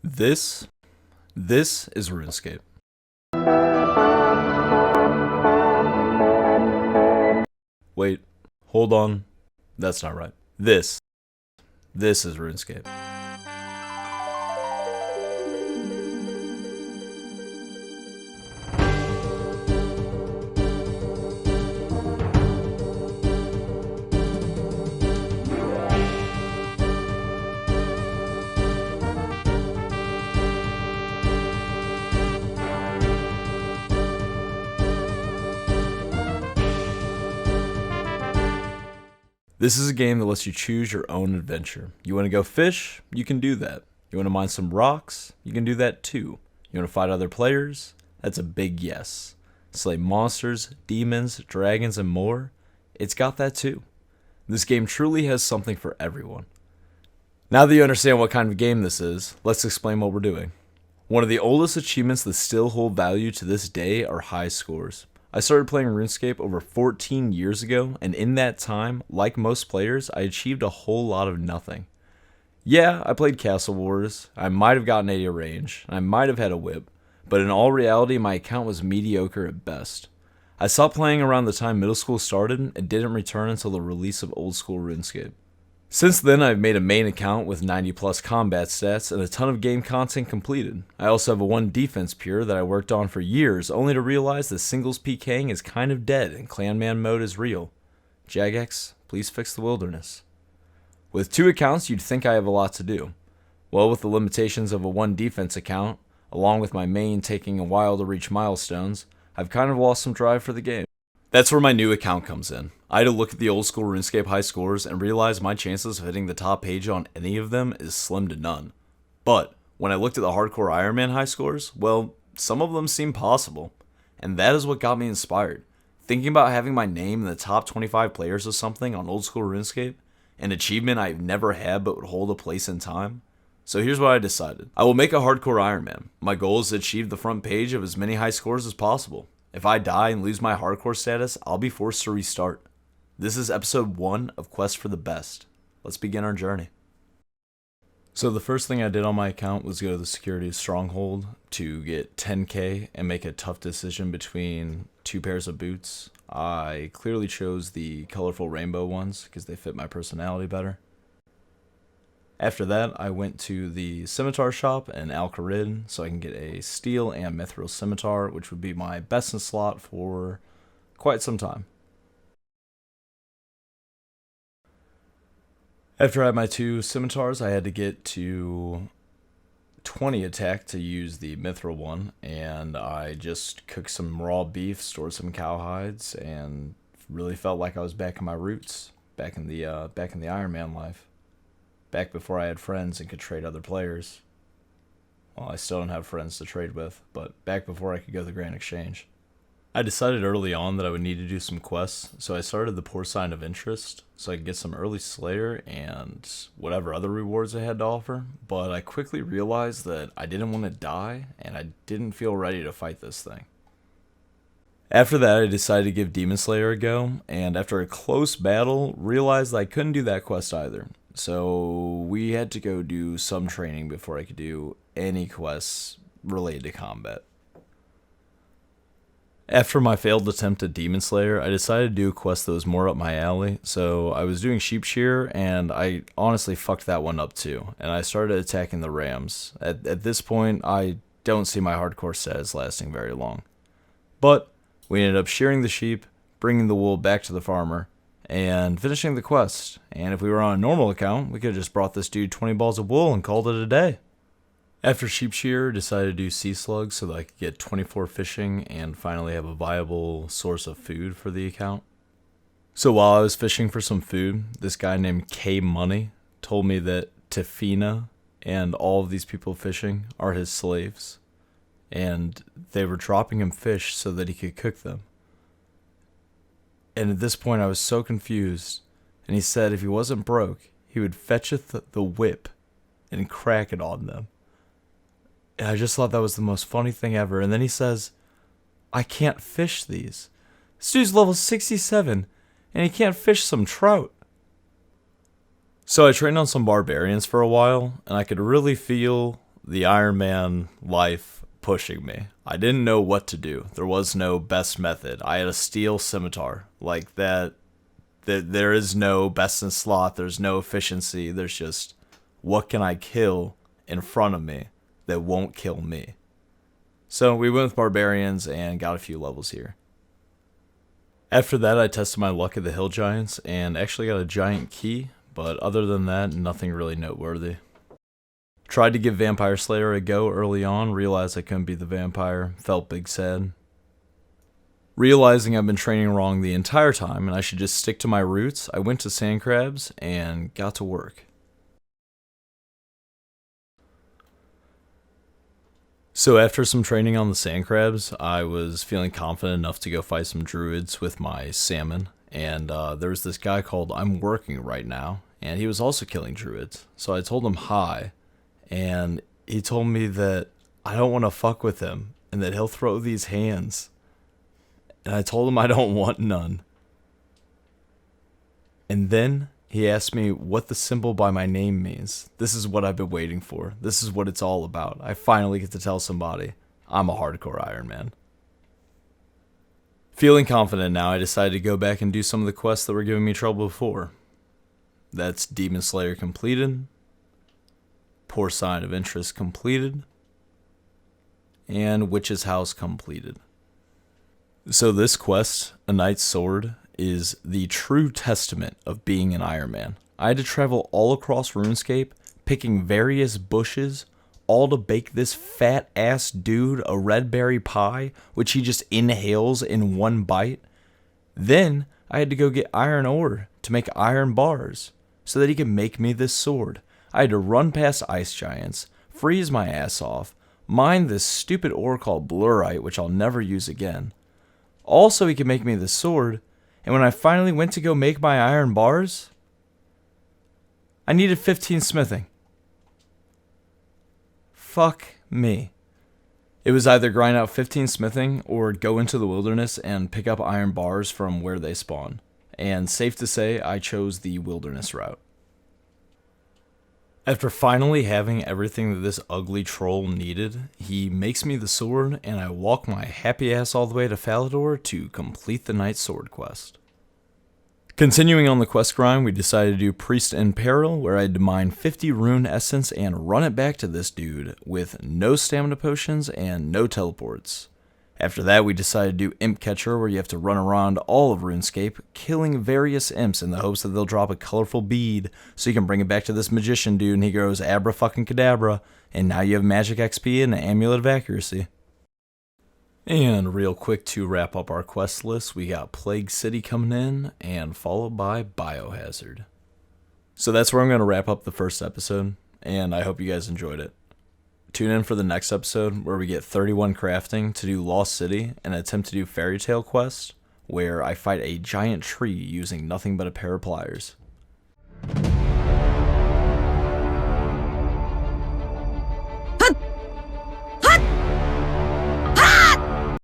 This is Runescape. Wait, hold on. That's not right. This is Runescape. This is a game that lets you choose your own adventure. You want to go fish? You can do that. You want to mine some rocks? You can do that too. You want to fight other players? That's a big yes. Slay monsters, demons, dragons, and more? It's got that too. This game truly has something for everyone. Now that you understand what kind of game this is, let's explain what we're doing. One of the oldest achievements that still hold value to this day are high scores. I started playing RuneScape over 14 years ago, and in that time, like most players, I achieved a whole lot of nothing. Yeah, I played Castle Wars, I might have gotten 80 range, and I might have had a whip, but in all reality, my account was mediocre at best. I stopped playing around the time middle school started, and didn't return until the release of old school RuneScape. Since then, I've made a main account with 90 plus combat stats and a ton of game content completed. I also have a 1 defense pure that I worked on for years, only to realize that singles PKing is kind of dead and clanman mode is real. Jagex, please fix the wilderness. With 2 accounts, you'd think I have a lot to do. Well, with the limitations of a 1 defense account, along with my main taking a while to reach milestones, I've kind of lost some drive for the game. That's where my new account comes in. I had to look at the old school RuneScape high scores and realize my chances of hitting the top page on any of them is slim to none. But when I looked at the hardcore Iron Man high scores, well, some of them seemed possible. And that is what got me inspired. Thinking about having my name in the top 25 players of something on old school RuneScape, an achievement I've never had but would hold a place in time. So here's what I decided. I will make a hardcore Iron Man. My goal is to achieve the front page of as many high scores as possible. If I die and lose my hardcore status, I'll be forced to restart. This is episode 1 of Quest for the Best. Let's begin our journey. So the first thing I did on my account was go to the security stronghold to get 10k and make a tough decision between 2 pairs of boots. I clearly chose the colorful rainbow ones because they fit my personality better. After that, I went to the scimitar shop in Al Kharid so I can get a steel and mithril scimitar, which would be my best in slot for quite some time. After I had my 2 scimitars, I had to get to 20 attack to use the mithril one, and I just cooked some raw beef, stored some cow hides, and really felt like I was back in my roots, back in the Iron Man life. Back before I had friends and could trade other players. Well, I still don't have friends to trade with, but back before I could go to the Grand Exchange. I decided early on that I would need to do some quests, so I started the Poor Sign of Interest, so I could get some early Slayer and whatever other rewards I had to offer, but I quickly realized that I didn't want to die, and I didn't feel ready to fight this thing. After that, I decided to give Demon Slayer a go, and after a close battle, realized I couldn't do that quest either. So we had to go do some training before I could do any quests related to combat. After my failed attempt at Demon Slayer, I decided to do a quest that was more up my alley. So I was doing Sheep Shear, and I honestly fucked that one up too. And I started attacking the rams. At this point, I don't see my hardcore status lasting very long. But we ended up shearing the sheep, bringing the wool back to the farmer, and finishing the quest. And if we were on a normal account, we could have just brought this dude 20 balls of wool and called it a day. After Sheep Shear, decided to do Sea Slugs so that I could get 24 fishing and finally have a viable source of food for the account. So while I was fishing for some food, this guy named K Money told me that Tafina and all of these people fishing are his slaves, and they were dropping him fish so that he could cook them. And at this point I was so confused, and he said if he wasn't broke, he would fetcheth the whip and crack it on them. And I just thought that was the most funny thing ever. And then he says, I can't fish these. This dude's level 67, and he can't fish some trout. So I trained on some barbarians for a while, and I could really feel the Iron Man life pushing me. I didn't know what to do. There was no best method. I had a steel scimitar. Like that, there is no best in slot. There's no efficiency. There's just, what can I kill in front of me that won't kill me? So we went with barbarians and got a few levels here. After that, I tested my luck at the hill giants and actually got a giant key, but other than that, nothing really noteworthy. Tried to give Vampire Slayer a go early on, realized I couldn't be the vampire, felt big sad. Realizing I've been training wrong the entire time and I should just stick to my roots, I went to sand crabs and got to work. So after some training on the sand crabs, I was feeling confident enough to go fight some druids with my salmon, and there was this guy called I'm Working Right Now, and he was also killing druids. So I told him hi, and he told me that I don't want to fuck with him and that he'll throw these hands. And I told him I don't want none. And then he asked me what the symbol by my name means. This is what I've been waiting for. This is what it's all about. I finally get to tell somebody I'm a hardcore Iron Man. Feeling confident now, I decided to go back and do some of the quests that were giving me trouble before. That's Demon Slayer completed. Poor Sign of Interest completed, and Witch's House completed. So this quest, A Knight's Sword, is the true testament of being an Iron Man. I had to travel all across Runescape, picking various bushes, all to bake this fat ass dude a red berry pie, which he just inhales in one bite. Then I had to go get iron ore to make iron bars, so that he could make me this sword. I had to run past ice giants, freeze my ass off, mine this stupid ore called blurite, which I'll never use again. Also, he could make me this sword, and when I finally went to go make my iron bars, I needed 15 smithing. Fuck me. It was either grind out 15 smithing or go into the wilderness and pick up iron bars from where they spawn. And safe to say, I chose the wilderness route. After finally having everything that this ugly troll needed, he makes me the sword, and I walk my happy ass all the way to Falador to complete the Knight's Sword quest. Continuing on the quest grind, we decided to do Priest in Peril, where I had to mine 50 rune essence and run it back to this dude with no stamina potions and no teleports. After that, we decided to do Imp Catcher, where you have to run around all of RuneScape, killing various imps in the hopes that they'll drop a colorful bead, so you can bring it back to this magician dude, and he goes abra-fucking-cadabra, and now you have magic XP and an amulet of accuracy. And real quick to wrap up our quest list, we got Plague City coming in, and followed by Biohazard. So that's where I'm going to wrap up the first episode, and I hope you guys enjoyed it. Tune in for the next episode where we get 31 crafting to do Lost City and attempt to do Fairy Tale Quest, where I fight a giant tree using nothing but a pair of pliers.